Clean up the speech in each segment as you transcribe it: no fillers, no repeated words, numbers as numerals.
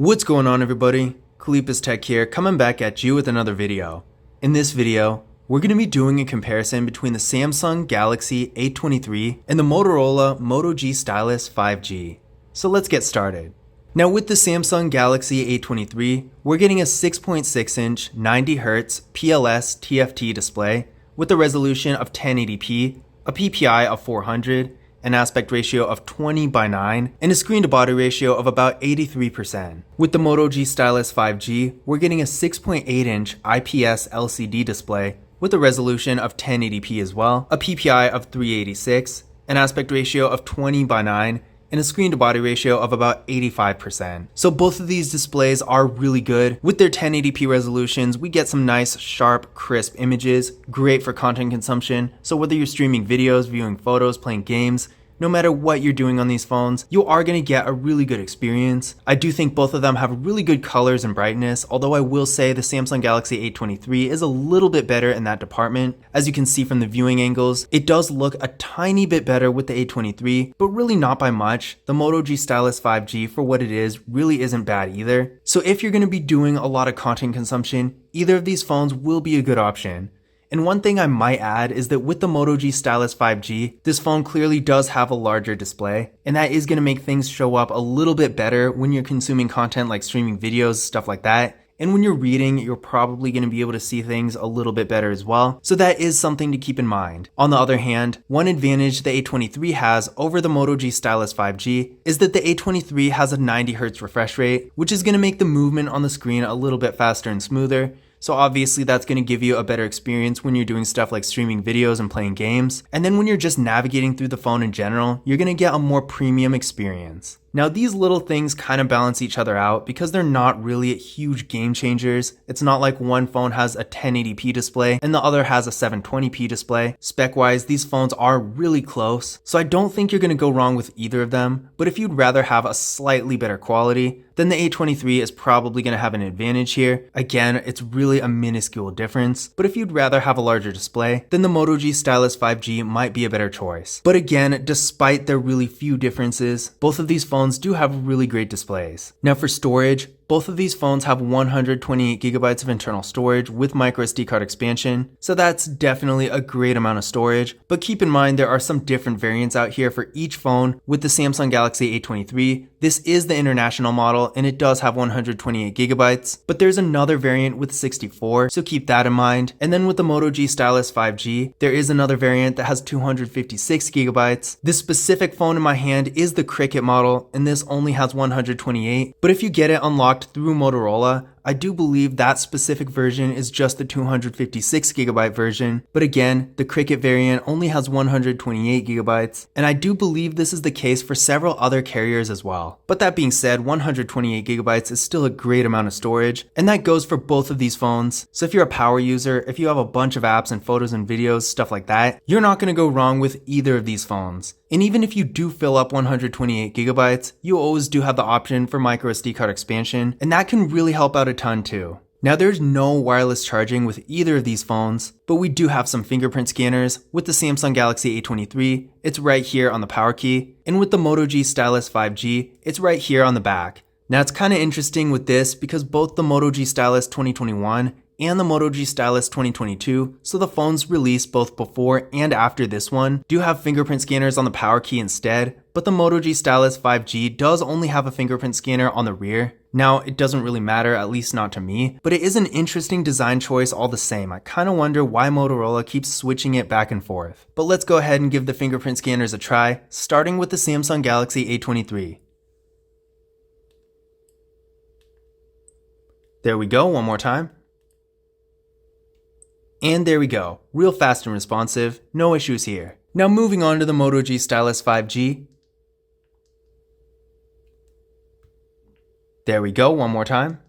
What's going on, everybody? Kalipus Tech here, coming back at you with another video. In this video, we're going to be doing a comparison between the Samsung Galaxy A23 and the Motorola Moto G Stylus 5G. So let's get started. Now with the Samsung Galaxy A23, we're getting a 6.6-inch 90Hz PLS TFT display with a resolution of 1080p, a PPI of 400, an aspect ratio of 20:9, and a screen-to-body ratio of about 83%. With the Moto G Stylus 5G, we're getting a 6.8-inch IPS LCD display with a resolution of 1080p as well, a PPI of 386, an aspect ratio of 20:9, and a screen-to-body ratio of about 85%. So both of these displays are really good. With their 1080p resolutions, we get some nice, sharp, crisp images, great for content consumption. So whether you're streaming videos, viewing photos, playing games, no matter what you're doing on these phones, you are going to get a really good experience. I do think both of them have really good colors and brightness, although I will say the Samsung Galaxy A23 is a little bit better in that department. As you can see from the viewing angles, it does look a tiny bit better with the A23, but really not by much. The Moto G Stylus 5G, for what it is, really isn't bad either. So if you're going to be doing a lot of content consumption, either of these phones will be a good option. And one thing I might add is that with the Moto G Stylus 5G, this phone clearly does have a larger display, and that is going to make things show up a little bit better when you're consuming content like streaming videos, stuff like that. And when you're reading, you're probably going to be able to see things a little bit better as well. So that is something to keep in mind. On the other hand, one advantage the A23 has over the Moto G Stylus 5G is that the A23 has a 90Hz refresh rate, which is going to make the movement on the screen a little bit faster and smoother. So obviously that's going to give you a better experience when you're doing stuff like streaming videos and playing games. And then when you're just navigating through the phone in general, you're going to get a more premium experience. Now these little things kind of balance each other out because they're not really huge game changers. It's not like one phone has a 1080p display and the other has a 720p display. Spec wise, these phones are really close, so I don't think you're going to go wrong with either of them. But if you'd rather have a slightly better quality, then the A23 is probably going to have an advantage here. Again, it's really a minuscule difference, but if you'd rather have a larger display, then the Moto G Stylus 5G might be a better choice. But again, despite their really few differences, both of these phones do have really great displays. Now for storage, both of these phones have 128GB of internal storage with microSD card expansion, so that's definitely a great amount of storage. But keep in mind there are some different variants out here for each phone. With the Samsung Galaxy A23, this is the international model and it does have 128GB, but there's another variant with 64, so keep that in mind. And then with the Moto G Stylus 5G, there is another variant that has 256GB. This specific phone in my hand is the Cricket model, and this only has 128, but if you get it unlocked through Motorola, I do believe that specific version is just the 256GB version, but again, the Cricket variant only has 128GB, and I do believe this is the case for several other carriers as well. But that being said, 128GB is still a great amount of storage, and that goes for both of these phones. So if you're a power user, if you have a bunch of apps and photos and videos, stuff like that, you're not going to go wrong with either of these phones. And even if you do fill up 128GB, you always do have the option for microSD card expansion, and that can really help out a ton too. Now there's no wireless charging with either of these phones, but we do have some fingerprint scanners. With the Samsung Galaxy A23, it's right here on the power key, and with the Moto G Stylus 5G, it's right here on the back. Now it's kind of interesting with this because both the Moto G Stylus 2021 and the Moto G Stylus 2022, so the phones released both before and after this one, do have fingerprint scanners on the power key instead, but the Moto G Stylus 5G does only have a fingerprint scanner on the rear. Now, it doesn't really matter, at least not to me, but it is an interesting design choice all the same. I kind of wonder why Motorola keeps switching it back and forth. But let's go ahead and give the fingerprint scanners a try, starting with the Samsung Galaxy A23. There we go, one more time. And there we go, real fast and responsive, no issues here. Now moving on to the Moto G Stylus 5G. There we go, one more time.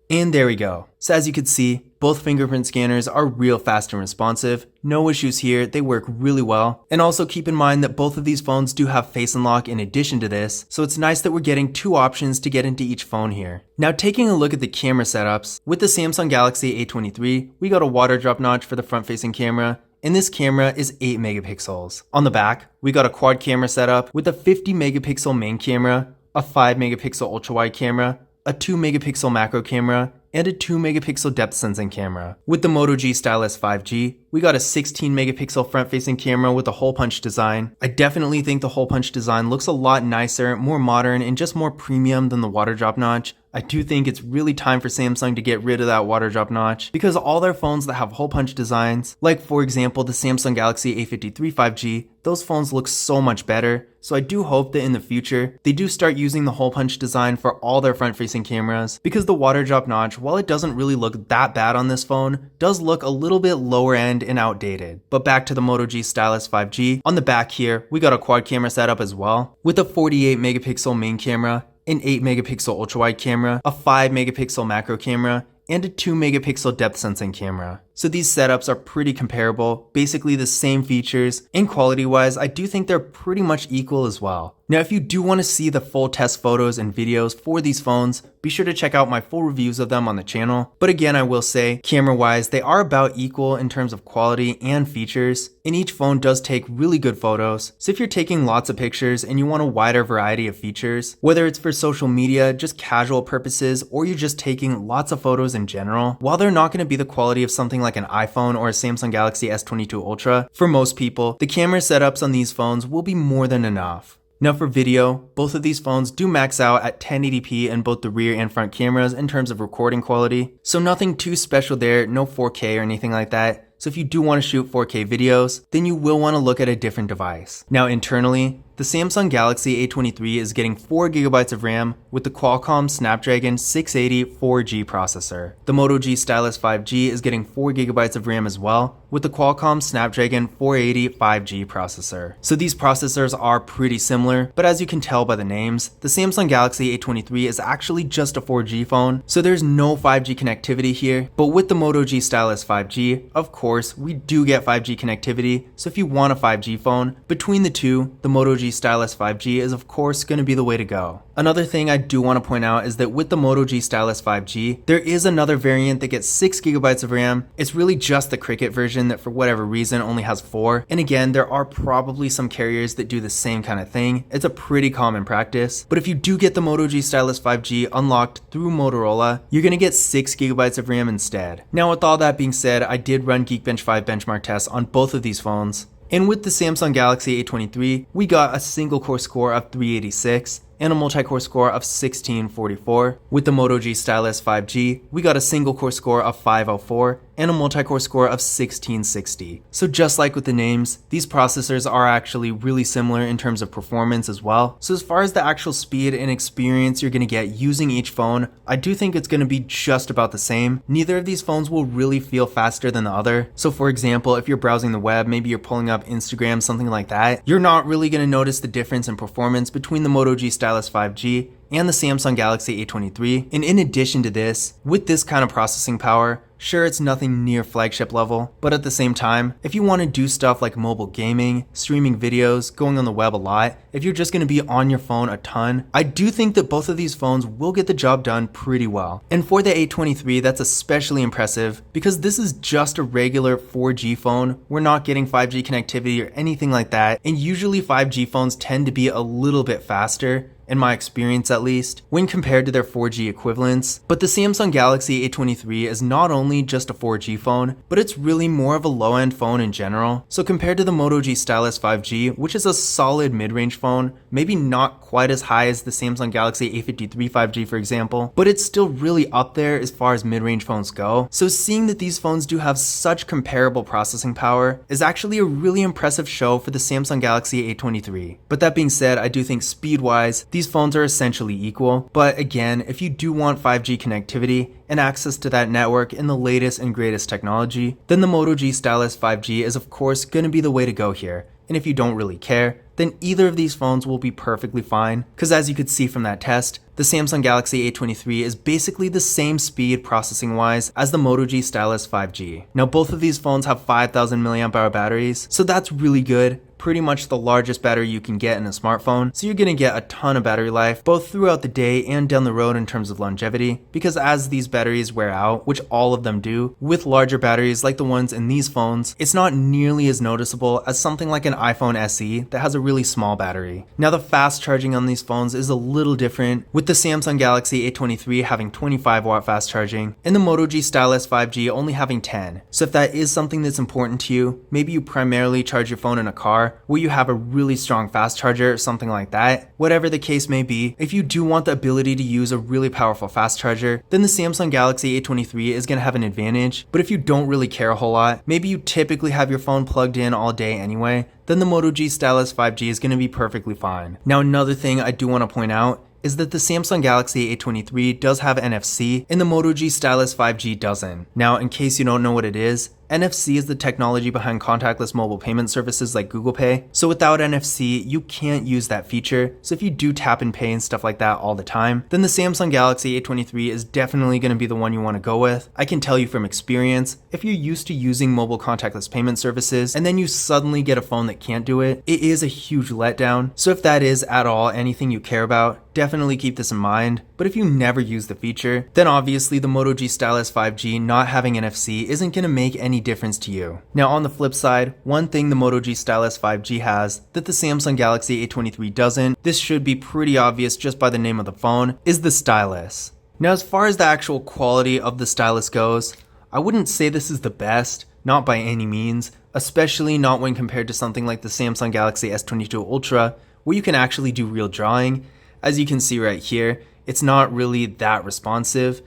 And there we go. So as you can see, both fingerprint scanners are real fast and responsive. No issues here, they work really well. And also keep in mind that both of these phones do have Face Unlock in addition to this, so it's nice that we're getting two options to get into each phone here. Now taking a look at the camera setups, with the Samsung Galaxy A23, we got a water drop notch for the front facing camera, and this camera is 8 megapixels. On the back, we got a quad camera setup with a 50 megapixel main camera, a 5 megapixel ultra wide camera, a 2 megapixel macro camera, and a 2 megapixel depth sensing camera. With the Moto G Stylus 5G, we got a 16 megapixel front facing camera with a hole punch design. I definitely think the hole punch design looks a lot nicer, more modern, and just more premium than the water drop notch. I do think it's really time for Samsung to get rid of that water drop notch because all their phones that have hole punch designs, like for example the Samsung Galaxy A53 5G, those phones look so much better. So I do hope that in the future, they do start using the hole punch design for all their front facing cameras because the water drop notch, while it doesn't really look that bad on this phone, does look a little bit lower end and outdated. But back to the Moto G Stylus 5G, on the back here, we got a quad camera setup as well with a 48 megapixel main camera, an 8 megapixel ultra wide camera, a 5 megapixel macro camera, and a 2 megapixel depth sensing camera. So these setups are pretty comparable, basically the same features, and quality wise, I do think they're pretty much equal as well. Now if you do want to see the full test photos and videos for these phones, be sure to check out my full reviews of them on the channel. But again, I will say, camera wise, they are about equal in terms of quality and features, and each phone does take really good photos. So if you're taking lots of pictures and you want a wider variety of features, whether it's for social media, just casual purposes, or you're just taking lots of photos in general, while they're not going to be the quality of something like an iPhone or a Samsung Galaxy S22 Ultra, for most people, the camera setups on these phones will be more than enough. Now for video, both of these phones do max out at 1080p in both the rear and front cameras in terms of recording quality, so nothing too special there, no 4K or anything like that. So if you do want to shoot 4K videos, then you will want to look at a different device. Now internally, the Samsung Galaxy A23 is getting 4GB of RAM with the Qualcomm Snapdragon 680 4G processor. The Moto G Stylus 5G is getting 4GB of RAM as well with the Qualcomm Snapdragon 480 5G processor. So these processors are pretty similar, but as you can tell by the names, the Samsung Galaxy A23 is actually just a 4G phone, so there's no 5G connectivity here. But with the Moto G Stylus 5G, of course, we do get 5G connectivity, so if you want a 5G phone, between the two, the Moto G Stylus 5G is of course going to be the way to go. Another thing I do want to point out is that with the Moto G Stylus 5G, there is another variant that gets 6GB of RAM. It's really just the Cricket version that for whatever reason only has 4. And again, there are probably some carriers that do the same kind of thing. It's a pretty common practice. But if you do get the Moto G Stylus 5G unlocked through Motorola, you're going to get 6GB of RAM instead. Now with all that being said, I did run Geekbench 5 benchmark tests on both of these phones. And with the Samsung Galaxy A23, we got a single core score of 386 and a multi-core score of 1644. With the Moto G Stylus 5G, we got a single core score of 504 and a multi-core score of 1660. So just like with the names, these processors are actually really similar in terms of performance as well. So as far as the actual speed and experience you're going to get using each phone, I do think it's going to be just about the same. Neither of these phones will really feel faster than the other. So for example, if you're browsing the web, maybe you're pulling up Instagram, something like that, you're not really going to notice the difference in performance between the Moto G Stylus 5G and the Samsung Galaxy A23. And in addition to this, with this kind of processing power, sure, it's nothing near flagship level, but at the same time, if you want to do stuff like mobile gaming, streaming videos, going on the web a lot, if you're just going to be on your phone a ton, I do think that both of these phones will get the job done pretty well. And for the A23, that's especially impressive because this is just a regular 4G phone. We're not getting 5G connectivity or anything like that, and usually 5G phones tend to be a little bit faster, in my experience at least, when compared to their 4G equivalents. But the Samsung Galaxy A23 is not only just a 4G phone, but it's really more of a low-end phone in general. So compared to the Moto G Stylus 5G, which is a solid mid-range phone, maybe not quite as high as the Samsung Galaxy A53 5G for example, but it's still really up there as far as mid-range phones go. So seeing that these phones do have such comparable processing power is actually a really impressive show for the Samsung Galaxy A23. But that being said, I do think speed-wise, these phones are essentially equal, but again, if you do want 5G connectivity and access to that network in the latest and greatest technology, then the Moto G Stylus 5G is of course going to be the way to go here. And if you don't really care, then either of these phones will be perfectly fine, because as you could see from that test, the Samsung Galaxy A23 is basically the same speed processing wise as the Moto G Stylus 5G. Now both of these phones have 5000 mAh batteries, so that's really good. pretty much the largest battery you can get in a smartphone, so you're going to get a ton of battery life, both throughout the day and down the road in terms of longevity, because as these batteries wear out, which all of them do, with larger batteries like the ones in these phones, it's not nearly as noticeable as something like an iPhone SE that has a really small battery. Now the fast charging on these phones is a little different, with the Samsung Galaxy A23 having 25 watt fast charging, and the Moto G Stylus 5G only having 10. So if that is something that's important to you, maybe you primarily charge your phone in a car where you have a really strong fast charger or something like that. Whatever the case may be, if you do want the ability to use a really powerful fast charger, then the Samsung Galaxy A23 is going to have an advantage. But if you don't really care a whole lot, maybe you typically have your phone plugged in all day anyway, then the Moto G Stylus 5G is going to be perfectly fine. Now another thing I do want to point out is that the Samsung Galaxy A23 does have NFC and the Moto G Stylus 5G doesn't. Now in case you don't know what it is, NFC is the technology behind contactless mobile payment services like Google Pay. So without NFC, you can't use that feature. So if you do tap and pay and stuff like that all the time, then the Samsung Galaxy A23 is definitely going to be the one you want to go with. I can tell you from experience, if you're used to using mobile contactless payment services and then you suddenly get a phone that can't do it, it is a huge letdown. So if that is at all anything you care about, definitely keep this in mind. But if you never use the feature, then obviously the Moto G Stylus 5G not having NFC isn't going to make any difference to you. Now on the flip side, one thing the Moto G Stylus 5G has that the Samsung Galaxy A23 doesn't, this should be pretty obvious just by the name of the phone, is the stylus. Now as far as the actual quality of the stylus goes, I wouldn't say this is the best, not by any means, especially not when compared to something like the Samsung Galaxy S22 Ultra, where you can actually do real drawing. As you can see right here, it's not really that responsive.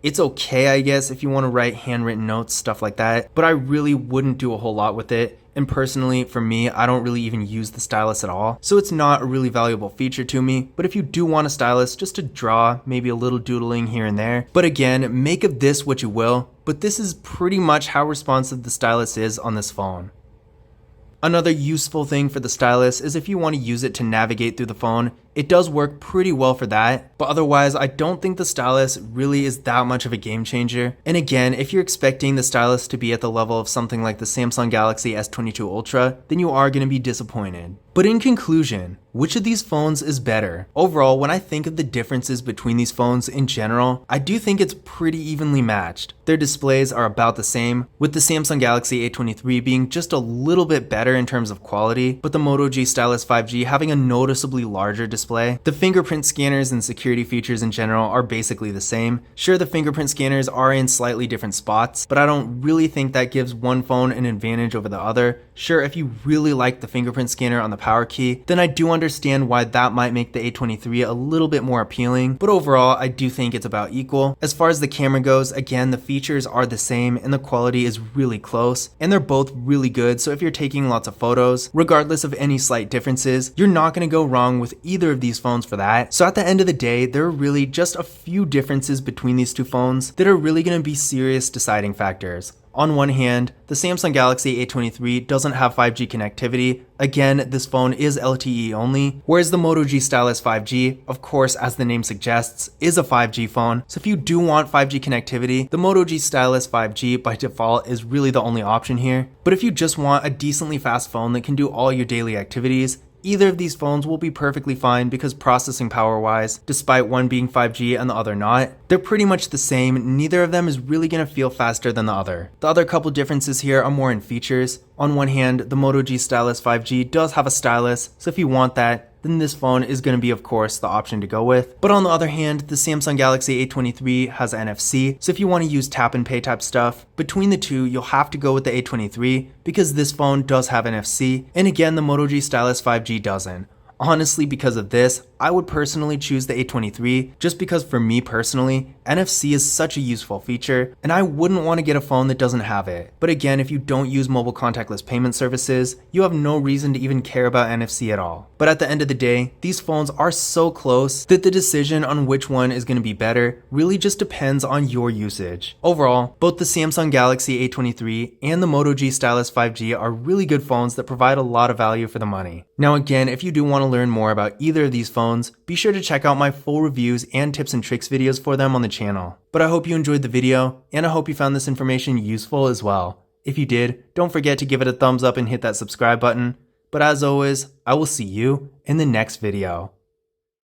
It's okay, I guess, if you want to write handwritten notes, stuff like that, but I really wouldn't do a whole lot with it. And personally, for me, I don't really even use the stylus at all, so it's not a really valuable feature to me. But if you do want a stylus just to draw, maybe a little doodling here and there, but again, make of this what you will, but this is pretty much how responsive the stylus is on this phone. Another useful thing for the stylus is if you want to use it to navigate through the phone, it does work pretty well for that, but otherwise I don't think the stylus really is that much of a game changer. And again, if you're expecting the stylus to be at the level of something like the Samsung Galaxy S22 Ultra, then you are going to be disappointed. But in conclusion, which of these phones is better? Overall, when I think of the differences between these phones in general, I do think it's pretty evenly matched. Their displays are about the same, with the Samsung Galaxy A23 being just a little bit better in terms of quality, but the Moto G Stylus 5G having a noticeably larger display. The fingerprint scanners and security features in general are basically the same. Sure, the fingerprint scanners are in slightly different spots, but I don't really think that gives one phone an advantage over the other. Sure, if you really like the fingerprint scanner on the power key, then I do understand why that might make the A23 a little bit more appealing, but overall, I do think it's about equal. As far as the camera goes, again, the features are the same and the quality is really close, and they're both really good, so if you're taking lots of photos, regardless of any slight differences, you're not going to go wrong with either of these phones for that. So at the end of the day, there are really just a few differences between these two phones that are really going to be serious deciding factors. On one hand, the Samsung Galaxy A23 doesn't have 5G connectivity. Again, this phone is LTE only, whereas the Moto G Stylus 5G, of course, as the name suggests, is a 5G phone. So if you do want 5G connectivity, the Moto G Stylus 5G by default is really the only option here. But if you just want a decently fast phone that can do all your daily activities, either of these phones will be perfectly fine because processing power wise, despite one being 5G and the other not, they're pretty much the same. Neither of them is really going to feel faster than the other. The other couple differences here are more in features. On one hand, the Moto G Stylus 5G does have a stylus, so if you want that, then this phone is going to be, of course, the option to go with. But on the other hand, the Samsung Galaxy A23 has NFC, so if you want to use tap and pay type stuff, between the two, you'll have to go with the A23 because this phone does have NFC, and again, the Moto G Stylus 5G doesn't. Honestly, because of this, I would personally choose the A23 just because for me personally, NFC is such a useful feature and I wouldn't want to get a phone that doesn't have it. But again, if you don't use mobile contactless payment services, you have no reason to even care about NFC at all. But at the end of the day, these phones are so close that the decision on which one is going to be better really just depends on your usage. Overall, both the Samsung Galaxy A23 and the Moto G Stylus 5G are really good phones that provide a lot of value for the money. Now again, if you do want to learn more about either of these phones, be sure to check out my full reviews and tips and tricks videos for them on the channel. But I hope you enjoyed the video, and I hope you found this information useful as well. If you did, don't forget to give it a thumbs up and hit that subscribe button. But as always, I will see you in the next video.